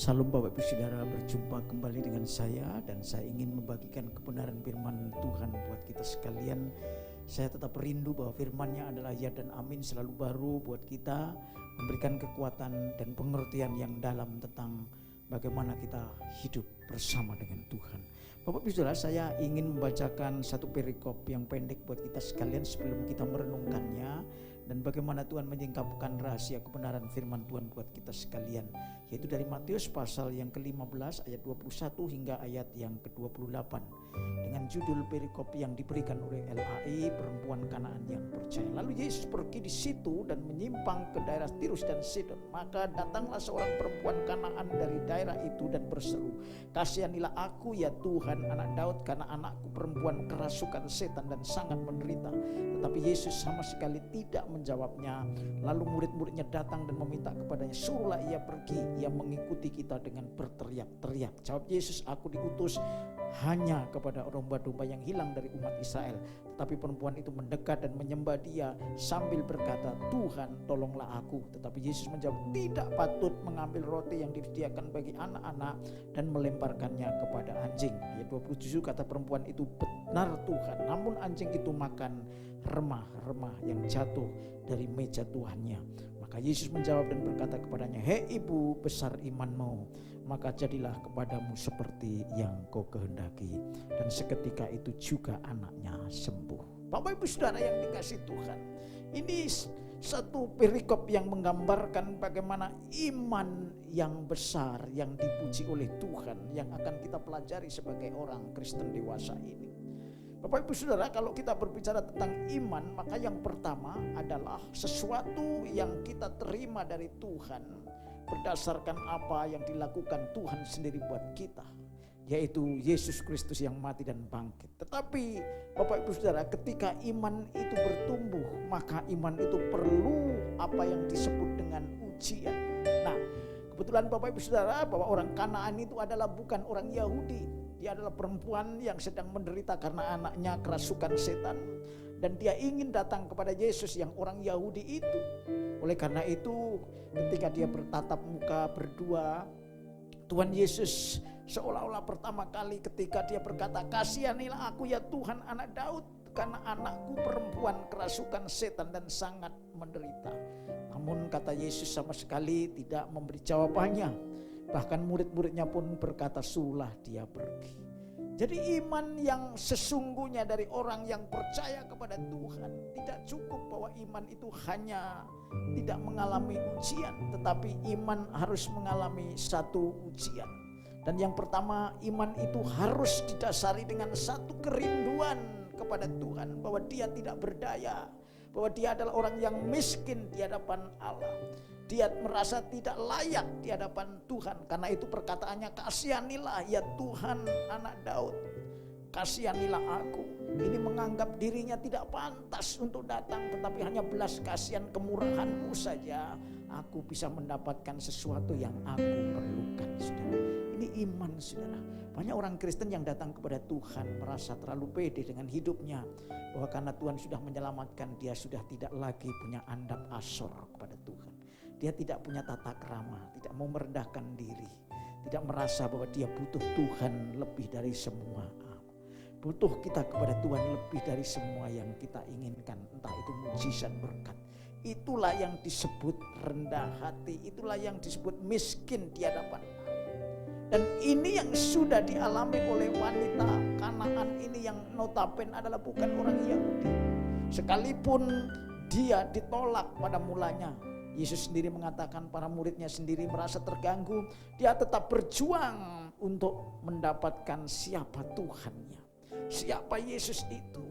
Salam Bapak Ibu Saudara, berjumpa kembali dengan saya dan saya ingin membagikan kebenaran firman Tuhan buat kita sekalian. Saya tetap rindu bahwa firman-Nya adalah ya dan amin, selalu baru buat kita, memberikan kekuatan dan pengertian yang dalam tentang bagaimana kita hidup bersama dengan Tuhan. Bapak Ibu Saudara, saya ingin membacakan satu perikop yang pendek buat kita sekalian sebelum kita merenungkannya dan bagaimana Tuhan menyingkapkan rahasia kebenaran firman Tuhan buat kita sekalian, yaitu dari Matius pasal yang ke-15 ayat 21 hingga ayat yang ke-28 dengan judul perikop yang diberikan oleh LAI, perempuan Kanaan yang percaya. Lalu Yesus pergi di situ dan menyimpang ke daerah Tirus dan Sidon. Maka datanglah seorang perempuan Kanaan dari daerah itu dan berseru, "Kasihanilah aku ya Tuhan, anak Daud, karena anakku perempuan kerasukan setan dan sangat menderita." Tetapi Yesus sama sekali tidak menjawabnya. Lalu murid-muridnya datang dan meminta kepadanya, "Suruhlah ia pergi, ia mengikuti kita," dengan berteriak-teriak. Jawab Yesus, "Aku diutus hanya kepada domba-domba yang hilang dari umat Israel." Tetapi perempuan itu mendekat dan menyembah Dia sambil berkata, "Tuhan, tolonglah aku." Tetapi Yesus menjawab, "Tidak patut mengambil roti yang disediakan bagi anak-anak dan melemparkannya kepada anjing." Ayat 27 kata perempuan itu, "Benar Tuhan, namun anjing itu makan remah-remah yang jatuh dari meja tuannya." Maka Yesus menjawab dan berkata kepadanya, "Hei ibu, besar imanmu, maka jadilah kepadamu seperti yang kau kehendaki." Dan seketika itu juga anaknya sembuh. Bapak Ibu Saudara yang dikasihi Tuhan, ini satu perikop yang menggambarkan bagaimana iman yang besar yang dipuji oleh Tuhan yang akan kita pelajari sebagai orang Kristen dewasa ini. Bapak Ibu Saudara, kalau kita berbicara tentang iman, maka yang pertama adalah sesuatu yang kita terima dari Tuhan berdasarkan apa yang dilakukan Tuhan sendiri buat kita, yaitu Yesus Kristus yang mati dan bangkit. Tetapi Bapak Ibu Saudara, ketika iman itu bertumbuh, maka iman itu perlu apa yang disebut dengan ujian. Nah, kebetulan Bapak Ibu Saudara bahwa orang Kanaan itu adalah bukan orang Yahudi. Dia adalah perempuan yang sedang menderita karena anaknya kerasukan setan, dan dia ingin datang kepada Yesus yang orang Yahudi itu. Oleh karena itu, ketika dia bertatap muka berdua, Tuhan Yesus seolah-olah pertama kali ketika dia berkata, "Kasihanilah aku ya Tuhan, anak Daud, karena anakku perempuan kerasukan setan dan sangat menderita." Namun kata Yesus sama sekali tidak memberi jawabannya. Bahkan murid-muridnya pun berkata, "Suruhlah dia pergi." Jadi iman yang sesungguhnya dari orang yang percaya kepada Tuhan tidak cukup bahwa iman itu hanya tidak mengalami ujian, tetapi iman harus mengalami satu ujian. Dan yang pertama, iman itu harus didasari dengan satu kerinduan kepada Tuhan, bahwa dia tidak berdaya, bahwa dia adalah orang yang miskin di hadapan Allah. Dia merasa tidak layak di hadapan Tuhan. Karena itu perkataannya, "Kasihanilah ya Tuhan, anak Daud, kasihanilah aku." Ini menganggap dirinya tidak pantas untuk datang, tetapi hanya belas kasihan kemurahan-Mu saja aku bisa mendapatkan sesuatu yang aku perlukan. Saudara, ini iman saudara. Banyak orang Kristen yang datang kepada Tuhan merasa terlalu pede dengan hidupnya, bahwa karena Tuhan sudah menyelamatkan dia, sudah tidak lagi punya andap asor kepada Tuhan. Dia tidak punya tata krama, tidak mau merendahkan diri, tidak merasa bahwa dia butuh Tuhan lebih dari semua. Butuh kita kepada Tuhan lebih dari semua yang kita inginkan, entah itu mujizat, berkat. Itulah yang disebut rendah hati, itulah yang disebut miskin di hadapan Allah. Dan ini yang sudah dialami oleh wanita Kanaan ini yang notabene adalah bukan orang Yahudi. Sekalipun dia ditolak pada mulanya, Yesus sendiri mengatakan para muridnya sendiri merasa terganggu, dia tetap berjuang untuk mendapatkan siapa Tuhannya, siapa Yesus itu.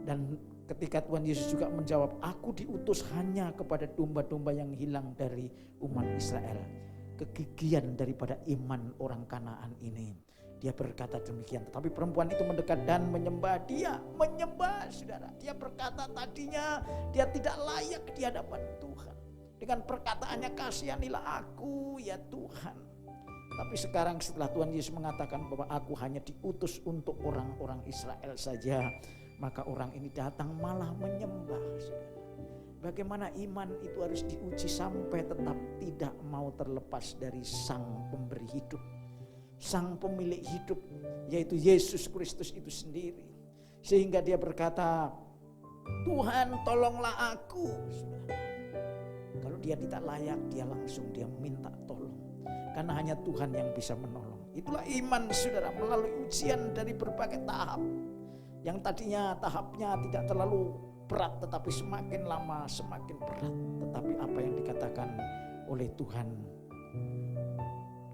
Dan ketika Tuhan Yesus juga menjawab, "Aku diutus hanya kepada domba-domba yang hilang dari umat Israel." Kegigihan daripada iman orang Kanaan ini, dia berkata demikian. Tetapi perempuan itu mendekat dan menyembah Dia, menyembah saudara. Dia berkata tadinya dia tidak layak di hadapan Tuhan. Dengan perkataannya, "Kasihanilah aku ya Tuhan." Tapi sekarang setelah Tuhan Yesus mengatakan bahwa aku hanya diutus untuk orang-orang Israel saja, maka orang ini datang malah menyembah. Bagaimana iman itu harus diuji sampai tetap tidak mau terlepas dari Sang Pemberi hidup, Sang Pemilik hidup, yaitu Yesus Kristus itu sendiri. Sehingga dia berkata, Tuhan tolonglah aku. Kalau dia tidak layak, dia langsung minta tolong. Karena hanya Tuhan yang bisa menolong. Itulah iman saudara, melalui ujian dari berbagai tahap. Yang tadinya tahapnya tidak terlalu berat, tetapi semakin lama semakin berat. Tetapi apa yang dikatakan oleh Tuhan,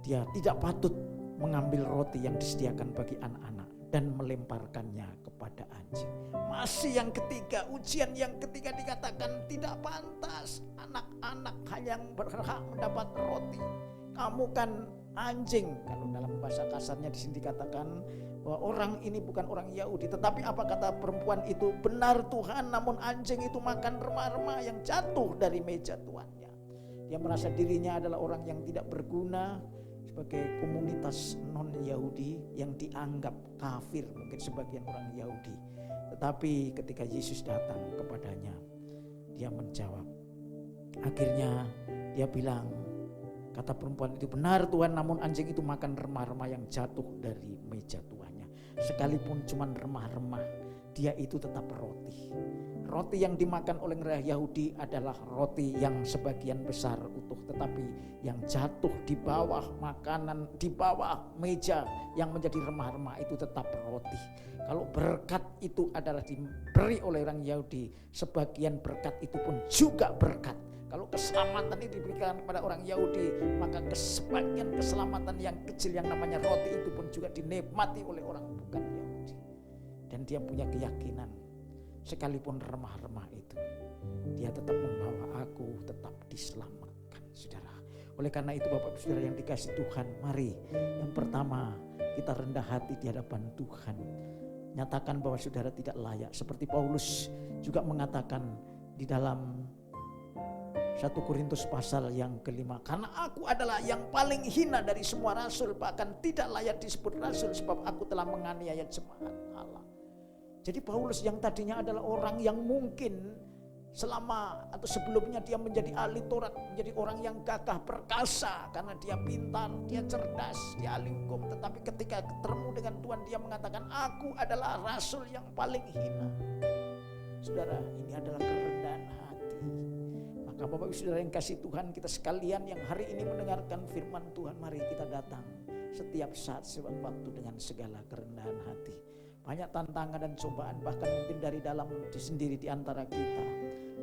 dia tidak patut mengambil roti yang disediakan bagi anak-anak dan melemparkannya kepada anjing. Masih yang ketiga, ujian yang ketiga dikatakan tidak pantas anak-anak hanya yang berhak mendapat roti. Kamu kan anjing. Kalau dalam bahasa kasarnya di sini dikatakan bahwa orang ini bukan orang Yahudi. Tetapi apa kata perempuan itu? Benar Tuhan, namun anjing itu makan remah-remah yang jatuh dari meja tuannya. Dia merasa dirinya adalah orang yang tidak berguna sebagai komunitas non-Yahudi yang dianggap kafir mungkin sebagian orang Yahudi. Tetapi ketika Yesus datang kepadanya, dia menjawab. Akhirnya dia bilang, kata perempuan itu, benar Tuhan, namun anjing itu makan remah-remah yang jatuh dari meja tuannya. Sekalipun cuma remah-remah, dia itu tetap roti. Roti yang dimakan oleh orang Yahudi adalah roti yang sebagian besar utuh, tetapi yang jatuh di bawah makanan, di bawah meja yang menjadi remah-remah itu tetap roti. Kalau berkat itu adalah diberi oleh orang Yahudi, sebagian berkat itu pun juga berkat. Kalau keselamatan ini diberikan kepada orang Yahudi, maka sebagian keselamatan yang kecil yang namanya roti itu pun juga dinikmati oleh orang bukan Yahudi. Dan dia punya keyakinan, sekalipun remah-remah itu, dia tetap membawa aku tetap diselamatkan, saudara. Oleh karena itu Bapak Saudara yang dikasih Tuhan, mari yang pertama kita rendah hati di hadapan Tuhan. Nyatakan bahwa saudara tidak layak. Seperti Paulus juga mengatakan di dalam 1 Korintus pasal yang kelima, karena aku adalah yang paling hina dari semua rasul, bahkan tidak layak disebut rasul, sebab aku telah menganiaya jemaat Allah. Jadi Paulus yang tadinya adalah orang yang mungkin selama atau sebelumnya dia menjadi ahli Taurat, menjadi orang yang gagah perkasa karena dia pintar, dia cerdas, dia ahli hukum, tetapi ketika ketemu dengan Tuhan dia mengatakan, aku adalah rasul yang paling hina. Saudara, ini adalah kerendahan hati. Maka Bapak Ibu Saudara yang kasih Tuhan, kita sekalian yang hari ini mendengarkan firman Tuhan, mari kita datang setiap saat setiap waktu dengan segala kerendahan hati. Banyak tantangan dan cobaan, bahkan mungkin dari dalam sendiri di antara kita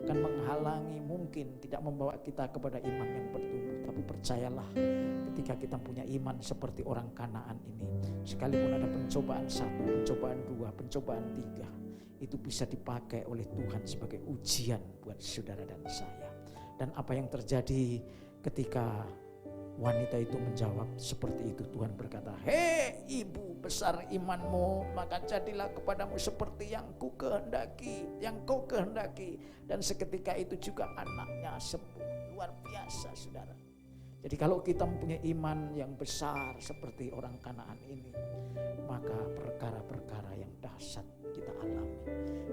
akan menghalangi, mungkin tidak membawa kita kepada iman yang bertumbuh. Tapi percayalah, ketika kita punya iman seperti orang Kanaan ini, sekalipun ada pencobaan 1, pencobaan 2, pencobaan 3, itu bisa dipakai oleh Tuhan sebagai ujian buat saudara dan saya. Dan apa yang terjadi ketika wanita itu menjawab seperti itu, Tuhan berkata, hei ibu, besar imanmu, maka jadilah kepadamu seperti yang ku kehendaki, yang kau kehendaki. Dan seketika itu juga anaknya sembuh. Luar biasa saudara. Jadi kalau kita mempunyai iman yang besar seperti orang Kanaan ini, maka perkara-perkara yang dahsyat kita alami.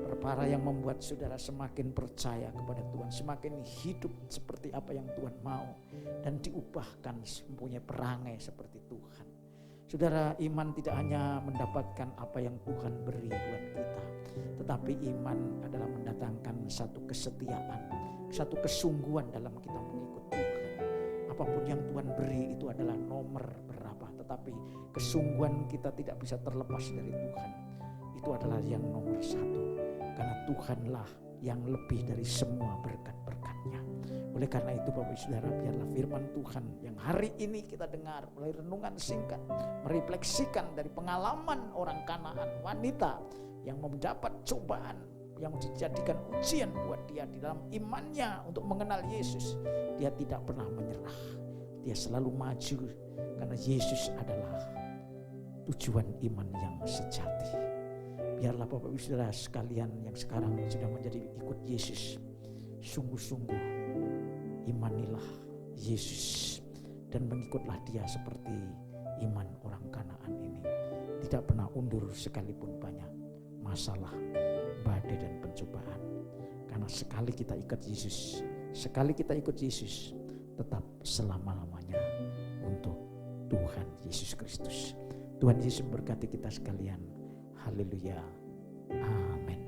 Perkara yang membuat saudara semakin percaya kepada Tuhan, semakin hidup seperti apa yang Tuhan mau, dan diubahkan mempunyai perangai seperti Tuhan. Saudara, iman tidak hanya mendapatkan apa yang Tuhan beri buat kita, tetapi iman adalah mendatangkan satu kesetiaan, satu kesungguhan dalam kita mengikut Tuhan. Apapun yang Tuhan beri itu adalah nomor berapa, tetapi kesungguhan kita tidak bisa terlepas dari Tuhan. Itu adalah yang nomor 1, karena Tuhanlah yang lebih dari semua berkat-berkatnya. Oleh karena itu Bapak Ibu Saudara, biarlah firman Tuhan yang hari ini kita dengar melalui renungan singkat, merefleksikan dari pengalaman orang Kanaan, wanita yang mendapat cobaan yang dijadikan ujian buat dia di dalam imannya untuk mengenal Yesus. Dia tidak pernah menyerah, dia selalu maju, karena Yesus adalah tujuan iman yang sejati. Biarlah Bapak Ibu Saudara sekalian yang sekarang sudah menjadi ikut Yesus, sungguh-sungguh imanilah Yesus dan mengikutlah dia seperti iman orang Kanaan ini. Tidak pernah undur sekalipun banyak masalah, badai dan pencobaan. Karena Karena sekali kita ikut Yesus, sekali kita ikut Yesus, tetap selama-lamanya untuk Tuhan Yesus Kristus. Tuhan Yesus memberkati kita sekalian. Haleluya. Amin.